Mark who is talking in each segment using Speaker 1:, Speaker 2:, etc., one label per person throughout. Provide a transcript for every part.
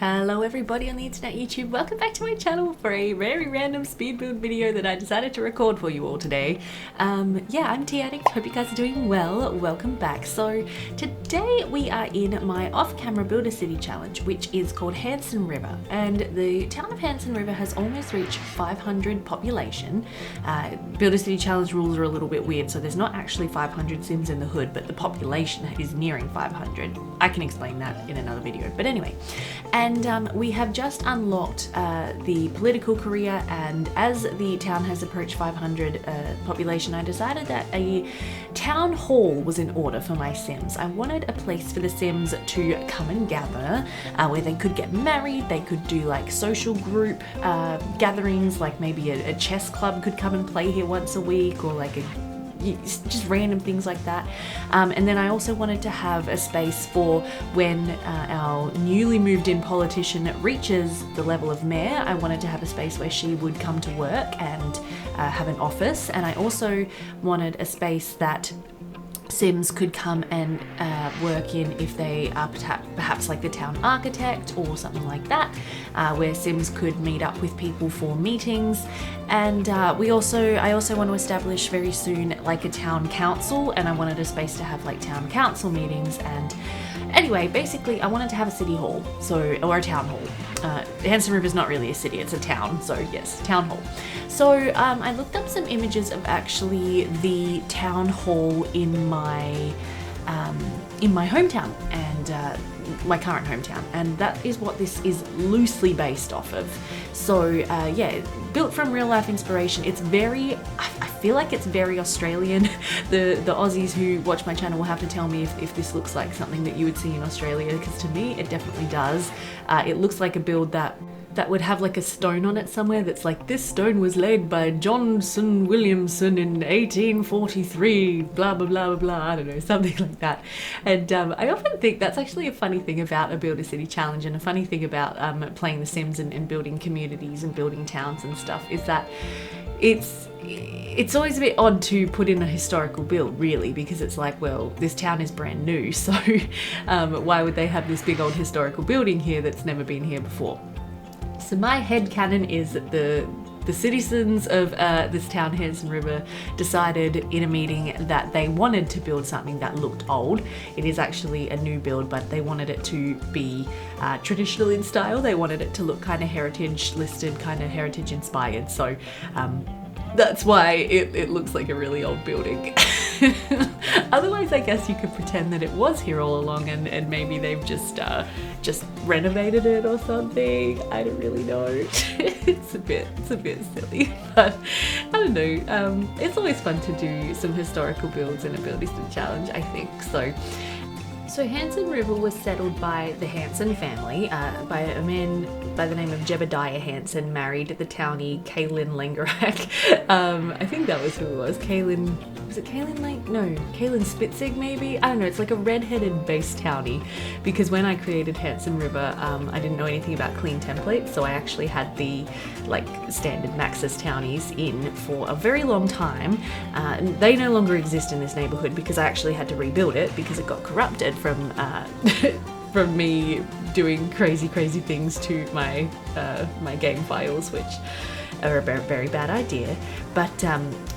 Speaker 1: Hello everybody on the internet, YouTube. Welcome back to my channel for a very random speed build video that I decided to record for you all today. Yeah, I'm Addict. Hope you guys are doing well. Welcome back. So today we are in my off-camera Build a City challenge, which is called Hansen River. And the town of Hansen River has almost reached 500 population. Build a City challenge rules are a little bit weird, so there's not actually 500 Sims in the hood, but the population is nearing 500. I can explain that in another video, but anyway. And we have just unlocked the political career, and as the town has approached 500 population, I decided that a town hall was in order for my Sims. I wanted a place for the Sims to come and gather, where they could get married, they could do like social group gatherings, like maybe a chess club could come and play here once a week, or like just random things like that. And then I also wanted to have a space for when our newly moved in politician reaches the level of mayor. I wanted to have a space where she would come to work and have an office, and I also wanted a space that Sims could come and work in if they are perhaps like the town architect or something like that, where Sims could meet up with people for meetings. And I also want to establish very soon like a town council, and I wanted a space to have like town council meetings. And anyway, basically I wanted to have a city hall, or a town hall. Hansen River is not really a city, it's a town, so yes, town hall. So I looked up some images of actually the town hall in my hometown, and my current hometown, and that is what this is loosely based off of. So yeah, built from real life inspiration. It's very, I feel like it's very Australian. The Aussies who watch my channel will have to tell me if this looks like something that you would see in Australia, because to me it definitely does. It looks like a build that would have like a stone on it somewhere that's like, this stone was laid by Johnson Williamson in 1843, blah blah blah blah blah, I don't know, something like that. And I often think that's actually a funny thing about a Build a City challenge, and a funny thing about playing The Sims and building communities and building towns and stuff, is that it's always a bit odd to put in a historical build, really, because it's like, well, this town is brand new, so why would they have this big old historical building here that's never been here before? So my headcanon is that the citizens of this town, Hansen River, decided in a meeting that they wanted to build something that looked old. It is actually a new build, but they wanted it to be traditional in style. They wanted it to look kind of heritage listed, kind of heritage inspired. So that's why it looks like a really old building. Otherwise, I guess you could pretend that it was here all along, and maybe they've just renovated it or something. I don't really know. It's a bit silly, but I don't know. It's always fun to do some historical builds in a Build a City challenge, I think. So Hansen River was settled by the Hansen family, by a man by the name of Jebediah Hansen, married the townie Kaylin Langerak. I think that was who it was. Kaylin, was it Kaylin No, Kaylin Spitzig maybe? I don't know, it's like a red-headed base townie, because when I created Hansen River, I didn't know anything about clean templates, so I actually had the like standard Maxis townies in for a very long time. They no longer exist in this neighbourhood because I actually had to rebuild it because it got corrupted from from me doing crazy things to my my game files, which are a very bad idea. But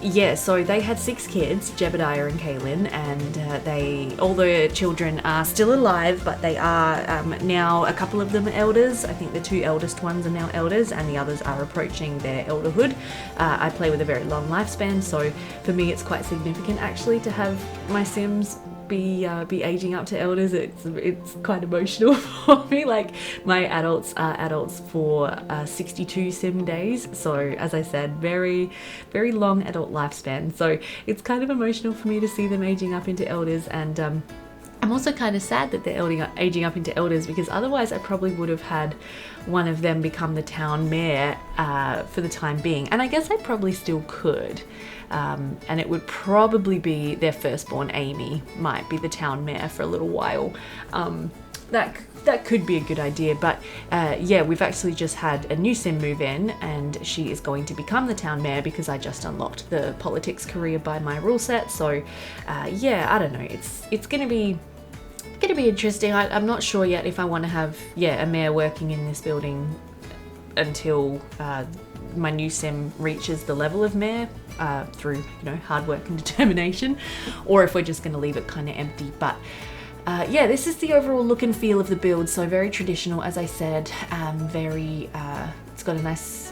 Speaker 1: yeah, so they had 6 kids, Jebediah and Kaylin, and all the children are still alive, but they are now, a couple of them are elders. I think the 2 eldest ones are now elders, and the others are approaching their elderhood. I play with a very long lifespan, so for me it's quite significant actually to have my Sims be aging up to elders. It's quite emotional for me. Like, my adults are adults for 62 sim days, so as I said, very long adult lifespan, so it's kind of emotional for me to see them aging up into elders. And I'm also kind of sad that they're aging up into elders, because otherwise I probably would have had one of them become the town mayor for the time being, and I guess I probably still could. And it would probably be their firstborn, Amy, might be the town mayor for a little while. That could be a good idea, but yeah, we've actually just had a new sim move in, and she is going to become the town mayor because I just unlocked the politics career by my rule set. So yeah, I don't know, it's gonna be to be interesting. I'm not sure yet if I want to have, a mayor working in this building until my new sim reaches the level of mayor through, hard work and determination, or if we're just going to leave it kind of empty. But this is the overall look and feel of the build. So very traditional, as I said, it's got a nice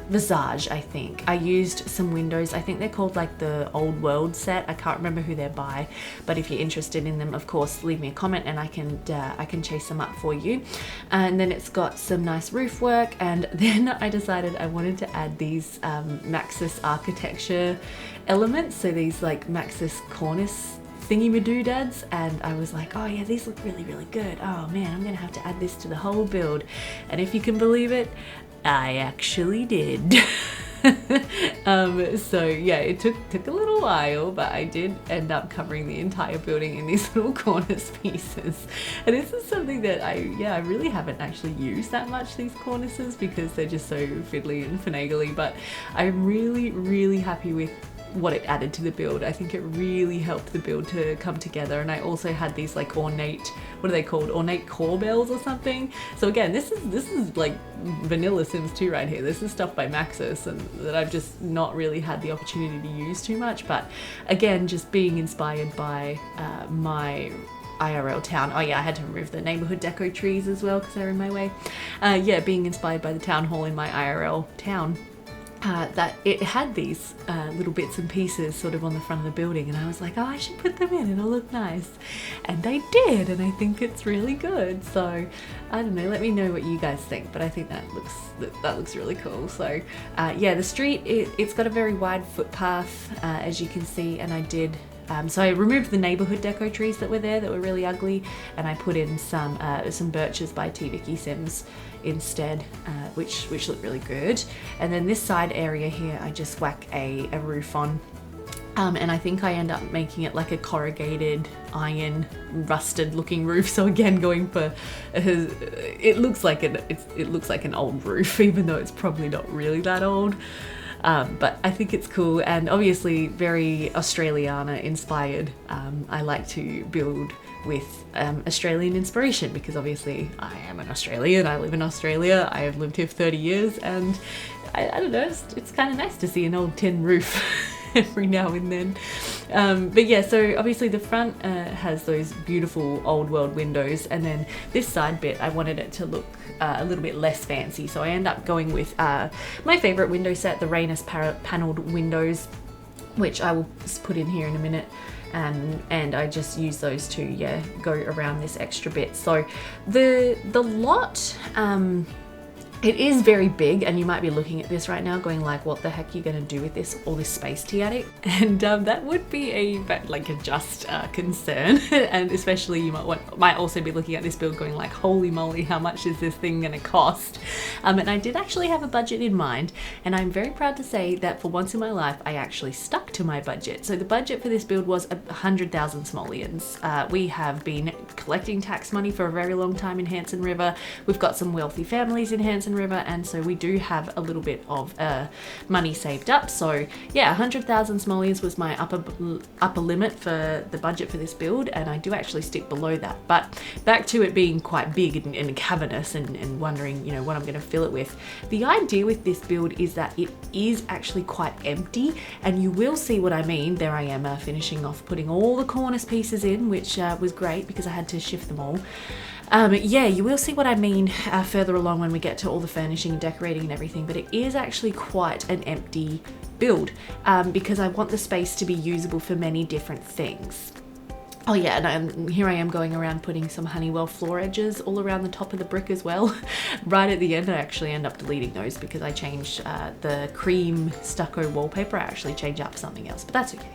Speaker 1: visage, I think. I used some windows. I think they're called like the Old World set. I can't remember who they're by, but if you're interested in them, of course, leave me a comment and I can chase them up for you. And then it's got some nice roof work, and then I decided I wanted to add these Maxis architecture elements. So these like Maxis cornice thingy-madoodads, and I was like, oh yeah, these look really, really good. Oh man, I'm gonna have to add this to the whole build. And if you can believe it, I actually did. So yeah, it took a little while, but I did end up covering the entire building in these little cornice pieces. And this is something that I really haven't actually used that much, these cornices, because they're just so fiddly and finagly, but I'm really, really happy with what it added to the build. I think it really helped the build to come together. And I also had these like ornate, what are they called? Ornate core bells or something. So again, this is like vanilla Sims 2 right here. This is stuff by Maxis and that I've just not really had the opportunity to use too much. But again, just being inspired by my IRL town. Oh yeah, I had to remove the neighbourhood deco trees as well because they're in my way. Being inspired by the town hall in my IRL town. That it had these little bits and pieces sort of on the front of the building, and I was like, oh, I should put them in, it'll look nice. And they did, and I think it's really good. So I don't know, let me know what you guys think, but I think that looks really cool. So the street, it's got a very wide footpath, as you can see, and I did so I removed the neighbourhood deco trees that were there that were really ugly, and I put in some birches by T Vicky Sims instead, which look really good. And then this side area here, I just whack a roof on. And I think I end up making it like a corrugated iron rusted looking roof. So again, going for it looks like an old roof, even though it's probably not really that old. But I think it's cool, and obviously very Australiana inspired. I like to build with Australian inspiration because obviously I am an Australian, I live in Australia, I have lived here for 30 years, and I don't know, it's kind of nice to see an old tin roof every now and then. But yeah, so obviously the front has those beautiful old world windows, and then this side bit I wanted it to look a little bit less fancy, so I end up going with my favorite window set, the Rainus paneled windows, which I will put in here in a minute. And I just use those to go around this extra bit. So the lot, it is very big, and you might be looking at this right now going like, what the heck are you going to do with all this space, T-Addict? And that would be a just concern. And especially you might also be looking at this build going like, holy moly, how much is this thing going to cost? And I did actually have a budget in mind, and I'm very proud to say that for once in my life, I actually stuck to my budget. So the budget for this build was 100,000 simoleons. We have been collecting tax money for a very long time in Hansen River. We've got some wealthy families in Hansen River, and so we do have a little bit of money saved up. So yeah, 100,000 simoleons was my upper limit for the budget for this build, and I do actually stick below that. But back to it being quite big and cavernous and wondering, what I'm going to fill it with. The idea with this build is that it is actually quite empty, and you will see what I mean. There I am finishing off putting all the cornice pieces in, which was great because I had to shift them all. You will see what I mean further along when we get to all the furnishing and decorating and everything, but it is actually quite an empty build because I want the space to be usable for many different things. Oh yeah, and here I am going around putting some Honeywell floor edges all around the top of the brick as well. Right at the end, I actually end up deleting those because I changed the cream stucco wallpaper. I actually changed up something else, but that's okay.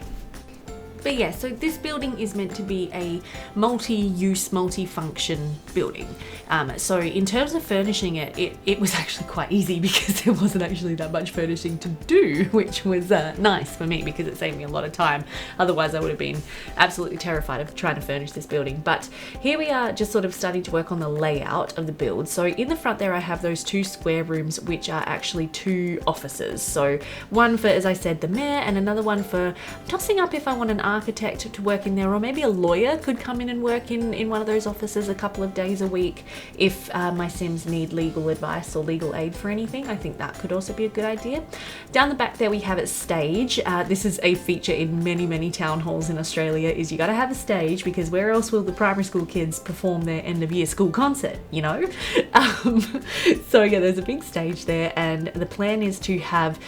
Speaker 1: But yeah, so this building is meant to be a multi-use, multi-function building. So in terms of furnishing it was actually quite easy because there wasn't actually that much furnishing to do, which was nice for me because it saved me a lot of time. Otherwise I would have been absolutely terrified of trying to furnish this building. But here we are just sort of starting to work on the layout of the build. So in the front there I have those 2 square rooms, which are actually 2 offices. So one for, as I said, the mayor, and another one for tossing up if I want an architect to work in there, or maybe a lawyer could come in and work in one of those offices a couple of days a week if my Sims need legal advice or legal aid for anything. I think that could also be a good idea. Down the back there we have a stage. This is a feature in many town halls in Australia, is you got to have a stage, because where else will the primary school kids perform their end of year school concert, you know? So yeah, there's a big stage there, and the plan is to have,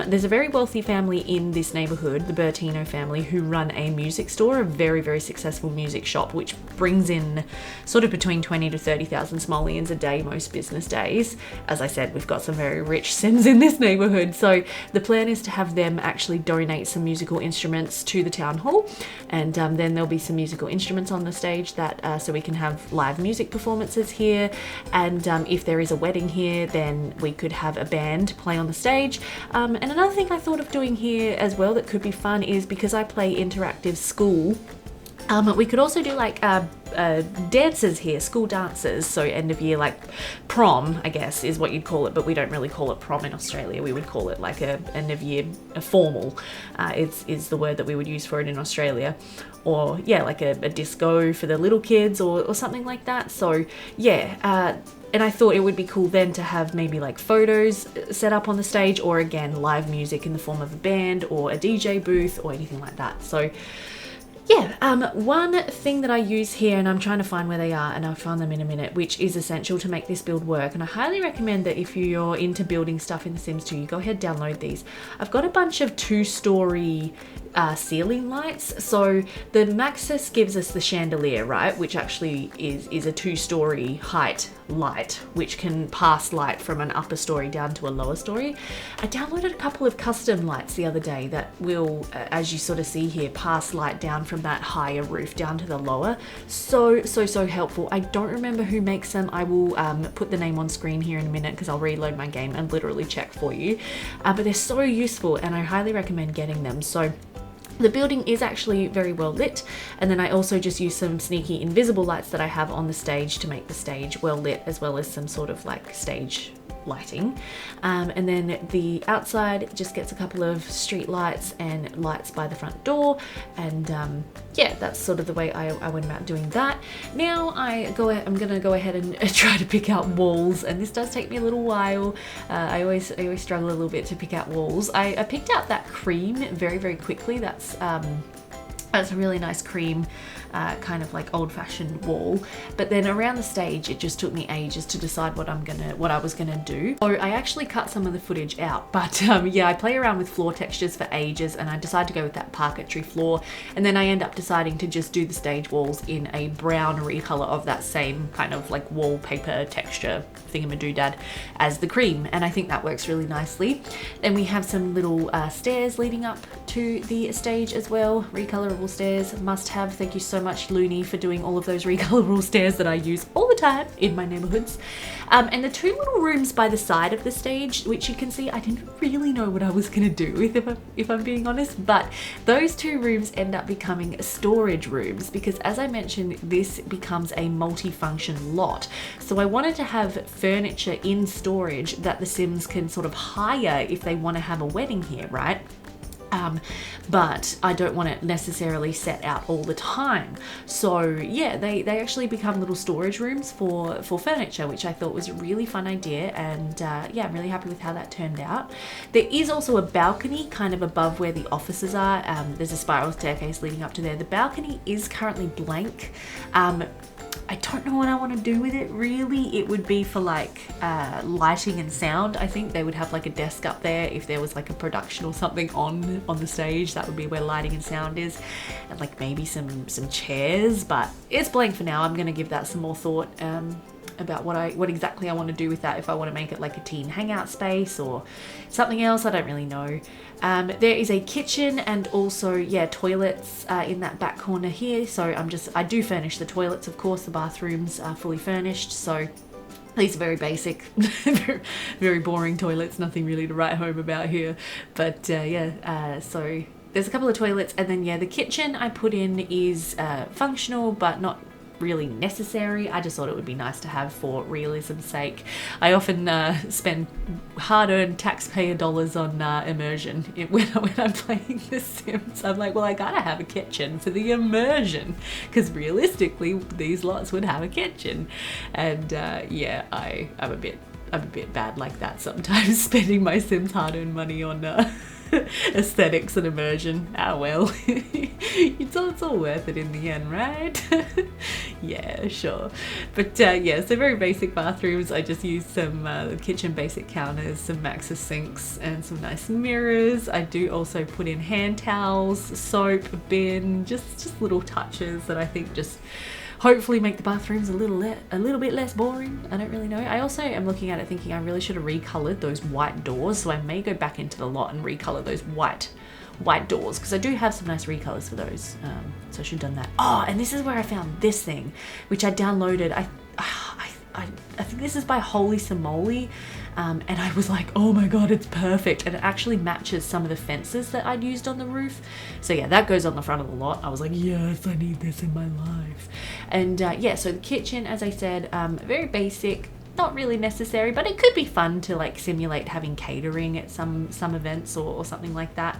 Speaker 1: there's a very wealthy family in this neighbourhood, the Bertino family, who run a music store, a very successful music shop, which brings in sort of between 20 to 30,000 simoleons a day most business days. As I said, we've got some very rich Sims in this neighbourhood, so the plan is to have them actually donate some musical instruments to the town hall, and then there'll be some musical instruments on the stage that so we can have live music performances here, and if there is a wedding here, then we could have a band play on the stage. And another thing I thought of doing here as well that could be fun is, because I play interactive school, we could also do like dances here, school dances, so end of year, like prom, I guess is what you'd call it, but we don't really call it prom in Australia. We would call it like a end of year, a formal, is the word that we would use for it in Australia. Or yeah, like a disco for the little kids, or something like that. So yeah, and I thought it would be cool then to have maybe like photos set up on the stage, or again, live music in the form of a band or a DJ booth or anything like that. So yeah, one thing that I use here, and I'm trying to find where they are, and I'll find them in a minute, which is essential to make this build work, and I highly recommend that if you're into building stuff in The Sims 2, you go ahead, download these. I've got a bunch of 2-story ceiling lights. So the Maxis gives us the chandelier, right, which actually is a 2-story height light, which can pass light from an upper story down to a lower story. I downloaded a couple of custom lights the other day that will, as you sort of see here, pass light down from that higher roof down to the lower. So helpful. I don't remember who makes them. I will put the name on screen here in a minute, because I'll reload my game and literally check for you. But they're so useful, and I highly recommend getting them. So the building is actually very well lit, and then I also just use some sneaky invisible lights that I have on the stage to make the stage well lit, as well as some sort of like stage lighting. And then the outside just gets a couple of street lights and lights by the front door, and yeah, that's sort of the way I went about doing that. Now I'm gonna go ahead and try to pick out walls, and this does take me a little while. I always struggle a little bit to pick out walls. I picked out that cream very quickly. That's a really nice cream, kind of like old-fashioned wall. But then around the stage, it just took me ages to decide what I was gonna do. So I actually cut some of the footage out, but yeah, I play around with floor textures for ages, and I decided to go with that parquetry floor, and then I end up deciding to just do the stage walls in a brown recolor of that same kind of like wallpaper texture thingamadoodad as the cream, and I think that works really nicely. Then we have some little stairs leading up to the stage as well, recolorable stairs, must have. Thank you so much, Looney, for doing all of those recolorable stairs that I use all the time in my neighborhoods. And the 2 little rooms by the side of the stage, which you can see I didn't really know what I was gonna do with, if I'm being honest, but those 2 rooms end up becoming storage rooms, because as I mentioned, this becomes a multi-function lot. So I wanted to have furniture in storage that the Sims can sort of hire if they want to have a wedding here, right? But I don't want it necessarily set out all the time. So yeah, they actually become little storage rooms for furniture, which I thought was a really fun idea, and yeah, I'm really happy with how that turned out. There is also a balcony kind of above where the offices are. There's a spiral staircase leading up to there. The balcony is currently blank. I don't know what I want to do with it really. It would be for like lighting and sound. I think they would have like a desk up there if there was like a production or something on the stage. That would be where lighting and sound is, and like maybe some chairs, but it's blank for now. I'm gonna give that some more thought about what exactly I want to do with that, if I want to make it like a teen hangout space or something else. I don't really know. There is a kitchen and also, yeah, toilets in that back corner here. So I do furnish the toilets, of course. The bathrooms are fully furnished, so these are very basic, very boring toilets, nothing really to write home about here. But yeah, so there's a couple of toilets, and then yeah, the kitchen I put in is functional but not really necessary. I just thought it would be nice to have for realism's sake. I often spend hard-earned taxpayer dollars on immersion when I'm playing The Sims. I'm like, well, I gotta have a kitchen for the immersion, because realistically these lots would have a kitchen. And yeah, I'm a bit bad like that sometimes, spending my Sims hard-earned money on aesthetics and immersion. Ah well, it's all worth it in the end, right? Yeah, sure. But yeah, so very basic bathrooms. I just used some kitchen basic counters, some Maxis sinks, and some nice mirrors. I do also put in hand towels, soap, a bin, just little touches that I think just hopefully make the bathrooms a little bit less boring. I don't really know. I also am looking at it thinking I really should have recolored those white doors, so I may go back into the lot and recolor those white doors, because I do have some nice recolors for those. So I should have done that. Oh, and this is where I found this thing, which I downloaded. I think this is by Holy Samoli, and I was like, oh my god, it's perfect, and it actually matches some of the fences that I'd used on the roof. So yeah, that goes on the front of the lot. I was like, yes, I need this in my life. And yeah, so the kitchen, as I said, very basic, not really necessary, but it could be fun to like simulate having catering at some events or something like that.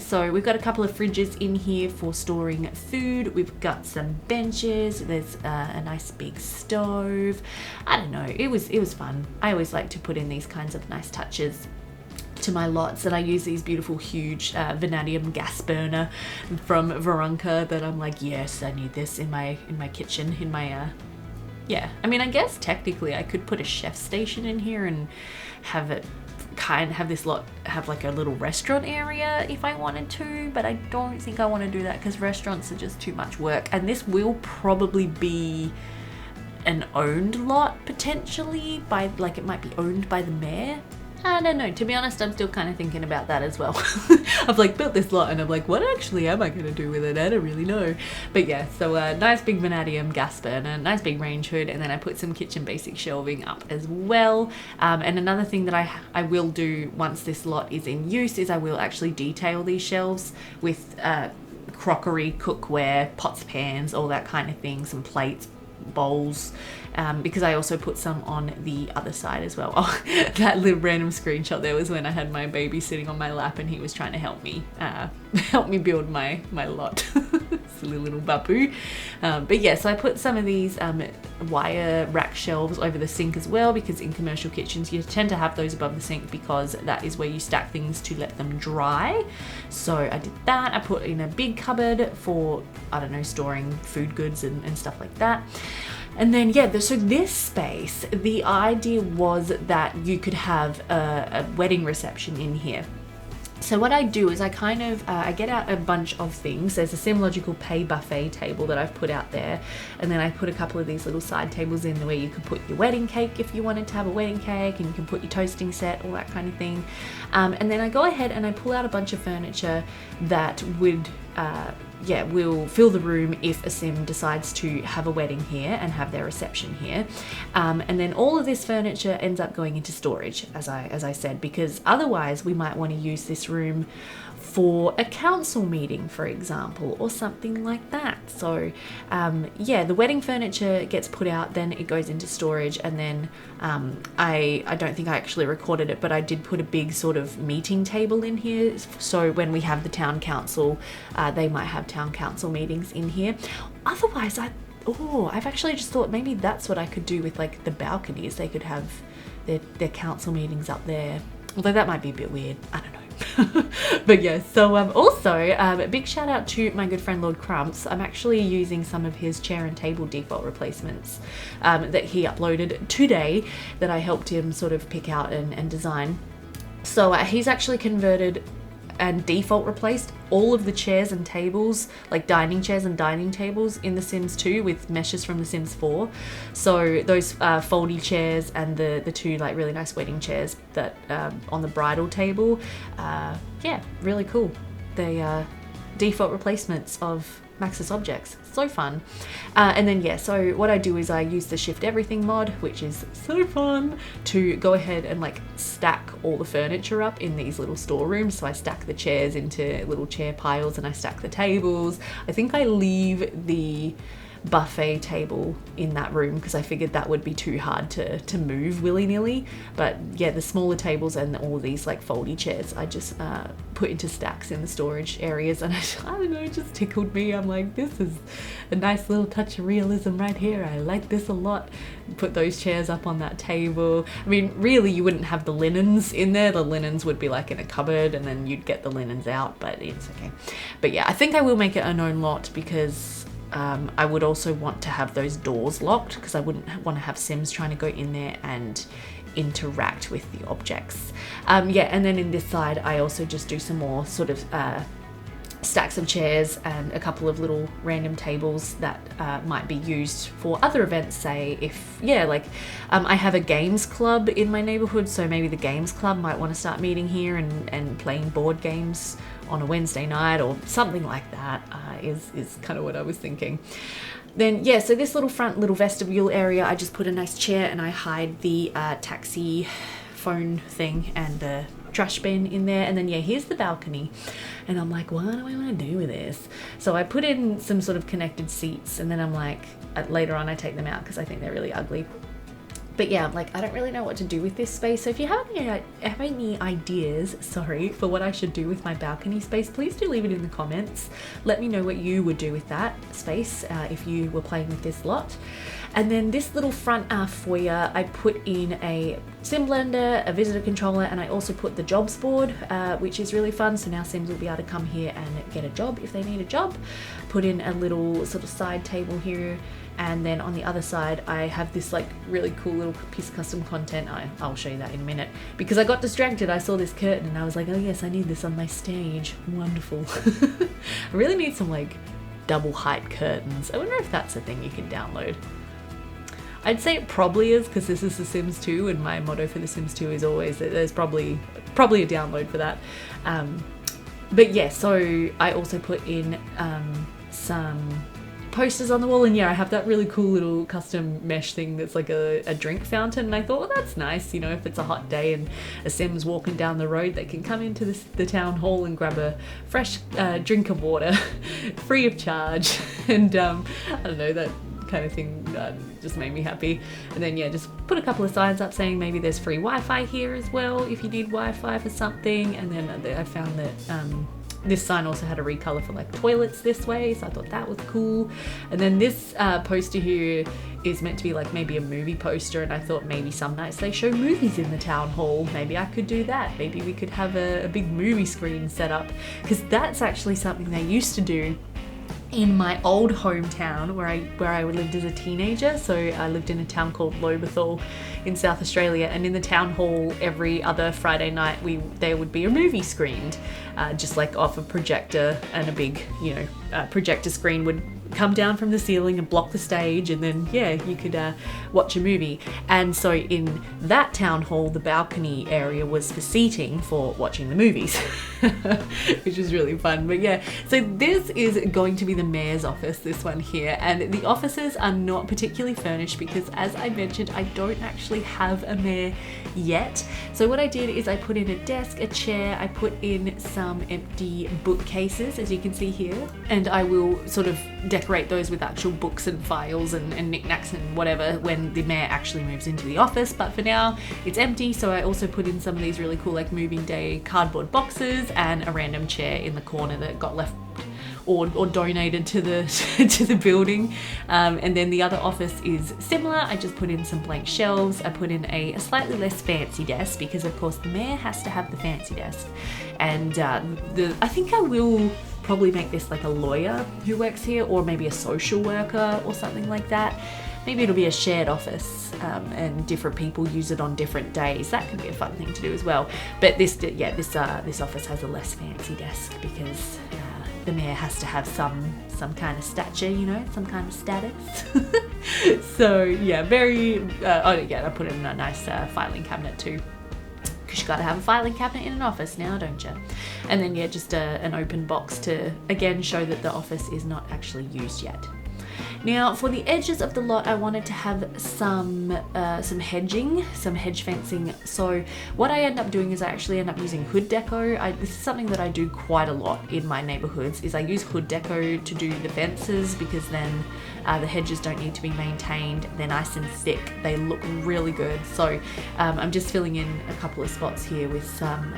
Speaker 1: So we've got a couple of fridges in here for storing food. We've got some benches. There's a nice big stove. I don't know, it was fun. I always like to put in these kinds of nice touches to my lots, and I use these beautiful huge vanadium gas burner from Veronka that I'm like, yes, I need this in my kitchen, in my yeah, I mean, I guess technically I could put a chef station in here and have it have this lot have like a little restaurant area if I wanted to, but I don't think I want to do that because restaurants are just too much work. And this will probably be an owned lot potentially by, like, it might be owned by the mayor. I don't know, to be honest, I'm still kind of thinking about that as well. I've like built this lot and I'm like, what actually am I going to do with it? I don't really know. But yeah, so a nice big vanadium gas burner, nice big range hood, and then I put some kitchen basic shelving up as well. And another thing that I will do once this lot is in use is I will actually detail these shelves with crockery, cookware, pots, pans, all that kind of thing, some plates, bowls, because I also put some on the other side as well. Oh, that little random screenshot there was when I had my baby sitting on my lap and he was trying to help me build my lot. Silly little babu. But yeah, so I put some of these wire rack shelves over the sink as well, because in commercial kitchens you tend to have those above the sink because that is where you stack things to let them dry. So I did that. I put in a big cupboard for, I don't know, storing food goods and stuff like that. And then yeah, so this space, the idea was that you could have a wedding reception in here. So what I do is I kind of, I get out a bunch of things. There's a Simlogical pay buffet table that I've put out there. And then I put a couple of these little side tables in where you could put your wedding cake if you wanted to have a wedding cake, and you can put your toasting set, all that kind of thing. And then I go ahead and I pull out a bunch of furniture that would, will fill the room if a sim decides to have a wedding here and have their reception here. And then all of this furniture ends up going into storage, as I said, because otherwise we might want to use this room for a council meeting, for example, or something like that. So yeah, the wedding furniture gets put out, then it goes into storage, and then I don't think I actually recorded it, but I did put a big sort of meeting table in here. So when we have the town council, they might have town council meetings in here. Otherwise, I've actually just thought maybe that's what I could do with like the balconies. They could have their council meetings up there. Although that might be a bit weird. I don't know. But yeah, so also a big shout out to my good friend Lord Crumps. I'm actually using some of his chair and table default replacements that he uploaded today that I helped him sort of pick out and design. So he's actually converted and default replaced all of the chairs and tables, like dining chairs and dining tables in The Sims 2 with meshes from The Sims 4. So those foldy chairs and the two like really nice wedding chairs that on the bridal table, yeah, really cool. They default replacements of Maxis objects. So fun. And then yeah, so what I do is I use the Shift Everything mod, which is so fun, to go ahead and like stack all the furniture up in these little storerooms. So I stack the chairs into little chair piles and I stack the tables. I think I leave the buffet table in that room because I figured that would be too hard to move willy-nilly. But yeah, the smaller tables and all of these like foldy chairs I just put into stacks in the storage areas, and I don't know, it just tickled me. I'm like, this is a nice little touch of realism right here. I like this a lot. Put those chairs up on that table. I mean, really, you wouldn't have the linens in there. The linens would be like in a cupboard, and then you'd get the linens out, but it's okay. But yeah, I think I will make it a known lot because I would also want to have those doors locked because I wouldn't want to have Sims trying to go in there and interact with the objects. Yeah, and then in this side, I also just do some more sort of stacks of chairs and a couple of little random tables that might be used for other events. Say if, yeah, like I have a games club in my neighborhood, so maybe the games club might want to start meeting here and playing board games on a Wednesday night or something like that. Is kind of what I was thinking. Then yeah, so this little front little vestibule area, I just put a nice chair and I hide the taxi phone thing and the trash bin in there. And then yeah, here's the balcony, and I'm like, what do I want to do with this? So I put in some sort of connected seats, and then I'm like, later on I take them out because I think they're really ugly. But yeah, I'm like, I don't really know what to do with this space. So if you have any ideas, sorry, for what I should do with my balcony space, please do leave it in the comments. Let me know what you would do with that space if you were playing with this lot. And then this little front foyer, I put in a sim blender, a visitor controller, and I also put the jobs board, which is really fun. So now Sims will be able to come here and get a job if they need a job. Put in a little sort of side table here. And then on the other side, I have this like really cool little piece of custom content. I'll show you that in a minute because I got distracted. I saw this curtain and I was like, oh yes, I need this on my stage. Wonderful. I really need some like double height curtains. I wonder if that's a thing you can download. I'd say it probably is because this is The Sims 2 and my motto for The Sims 2 is always that there's probably a download for that. But yeah, so I also put in some posters on the wall, and yeah, I have that really cool little custom mesh thing that's like a drink fountain, and I thought, well, that's nice, you know, if it's a hot day and a Sim's walking down the road, they can come into the town hall and grab a fresh drink of water free of charge. And I don't know, that kind of thing just made me happy. And then yeah, just put a couple of signs up saying maybe there's free Wi-Fi here as well if you need Wi-Fi for something. And then I found that this sign also had a recolor for like toilets this way, so I thought that was cool. And then this poster here is meant to be like maybe a movie poster, and I thought maybe some nights they show movies in the town hall. Maybe I could do that. Maybe we could have a big movie screen set up, because that's actually something they used to do in my old hometown where I lived as a teenager. So I lived in a town called Lobethal in South Australia, and in the town hall every other Friday night there would be a movie screened, just like off a projector, and a big projector screen would come down from the ceiling and block the stage, and then yeah, you could watch a movie. And so in that town hall, the balcony area was for seating for watching the movies, which was really fun. But yeah, so this is going to be the mayor's office, this one here, and the offices are not particularly furnished because, as I mentioned, I don't actually have a mayor yet. So what I did is I put in a desk, a chair, I put in some empty bookcases, as you can see here, and I will sort of decorate those with actual books and files and knickknacks and whatever when the mayor actually moves into the office. But for now it's empty, so I also put in some of these really cool like moving day cardboard boxes and a random chair in the corner that got left or donated to the to the building. And then the other office is similar. I just put in some blank shelves. I put in a slightly less fancy desk because of course the mayor has to have the fancy desk. And I think I will probably make this like a lawyer who works here, or maybe a social worker or something like that. Maybe it'll be a shared office, and different people use it on different days. That could be a fun thing to do as well. But this office has a less fancy desk because the mayor has to have some kind of stature, you know, some kind of status. So yeah, I put in a nice filing cabinet too. You gotta have a filing cabinet in an office now, don't you? And then yeah, just an open box to again show that the office is not actually used yet. Now for the edges of the lot, I wanted to have some hedging, some hedge fencing. So what I end up doing is I actually end up using hood deco. This is something that I do quite a lot in my neighborhoods, is I use hood deco to do the fences, because then the hedges don't need to be maintained. They're nice and thick. They look really good. So I'm just filling in a couple of spots here with some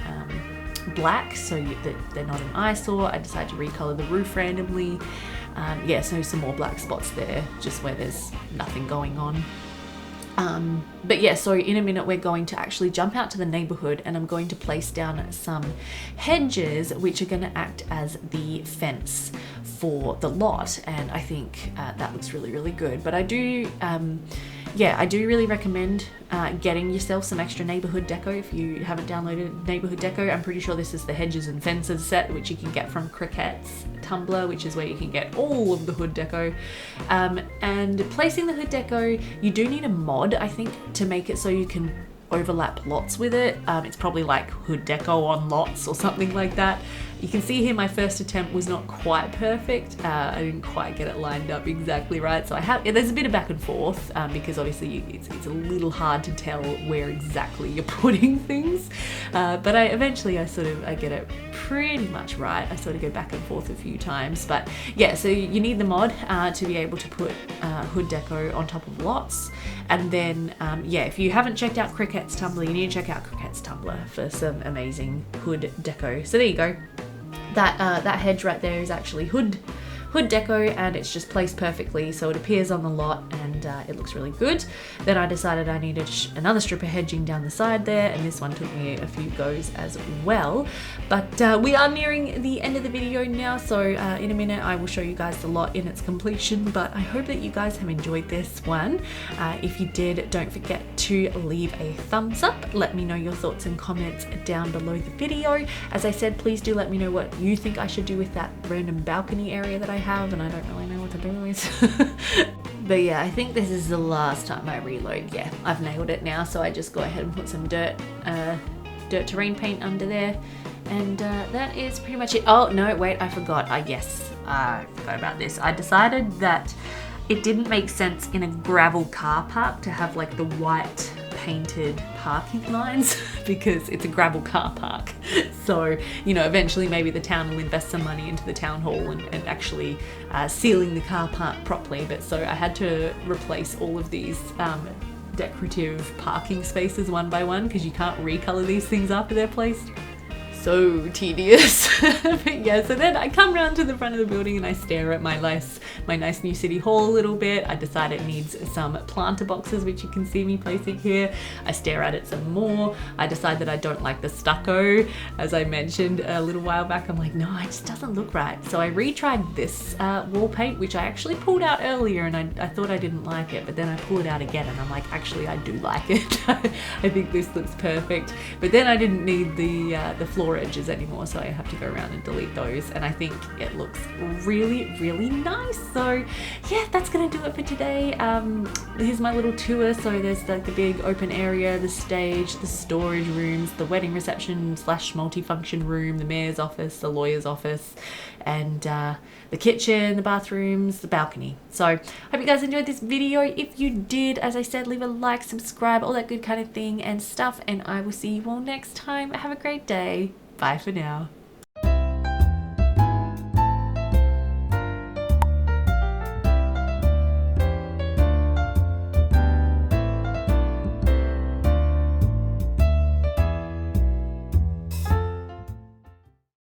Speaker 1: black so that they're not an eyesore. I decided to recolor the roof randomly. Yeah, so some more black spots there, just where there's nothing going on. But yeah, so in a minute we're going to actually jump out to the neighborhood, and I'm going to place down some hedges which are going to act as the fence for the lot, and I think that looks really, really good. But I do yeah, I do really recommend getting yourself some extra neighbourhood deco if you haven't downloaded neighbourhood deco. I'm pretty sure this is the hedges and fences set, which you can get from Cricket's Tumblr, which is where you can get all of the hood deco. And placing the hood deco, you do need a mod, I think, to make it so you can overlap lots with it. It's probably like hood deco on lots or something like that. You can see here my first attempt was not quite perfect. I didn't quite get it lined up exactly right. So there's a bit of back and forth because obviously it's a little hard to tell where exactly you're putting things. But eventually I get it pretty much right. I sort of go back and forth a few times. But yeah, so you need the mod to be able to put hood deco on top of lots. And then, yeah, if you haven't checked out Cricket's Tumblr, you need to check out Cricket's Tumblr for some amazing hood deco. So there you go. That hedge right there is actually hood deco, and it's just placed perfectly so it appears on the lot, and it looks really good. Then I decided I needed another strip of hedging down the side there, and this one took me a few goes as well. But we are nearing the end of the video now, so in a minute I will show you guys the lot in its completion. But I hope that you guys have enjoyed this one. If you did, don't forget to leave a thumbs up. Let me know your thoughts and comments down below the video. As I said, please do let me know what you think I should do with that random balcony area that I have, and I don't really know what to do with. But yeah, I think this is the last time I reload. Yeah, I've nailed it now, so I just go ahead and put some dirt terrain paint under there, and that is pretty much it. Oh no, wait, I forgot. Yes, I forgot about this. I decided that it didn't make sense in a gravel car park to have like the white painted parking lines because it's a gravel car park. So, you know, eventually maybe the town will invest some money into the town hall and actually sealing the car park properly. But so I had to replace all of these decorative parking spaces one by one because you can't recolor these things after they're placed. So tedious. But yeah, so then I come round to the front of the building and I stare at my nice new city hall a little bit. I decide it needs some planter boxes, which you can see me placing here. I stare at it some more. I decide that I don't like the stucco. As I mentioned a little while back, I'm like, no, it just doesn't look right. So I retried this wall paint, which I actually pulled out earlier, and I thought I didn't like it, but then I pulled it out again and I'm like, actually I do like it. I think this looks perfect. But then I didn't need the floor edges anymore, so I have to go around and delete those, and I think it looks really, really nice. So yeah, that's gonna do it for today. Here's my little tour. So there's like the big open area, the stage, the storage rooms, the wedding reception / multifunction room, the mayor's office, the lawyer's office, and the kitchen, the bathrooms, the balcony. So hope you guys enjoyed this video. If you did, as I said, leave a like, subscribe, all that good kind of thing and stuff, and I will see you all next time. Have a great day. Bye for now.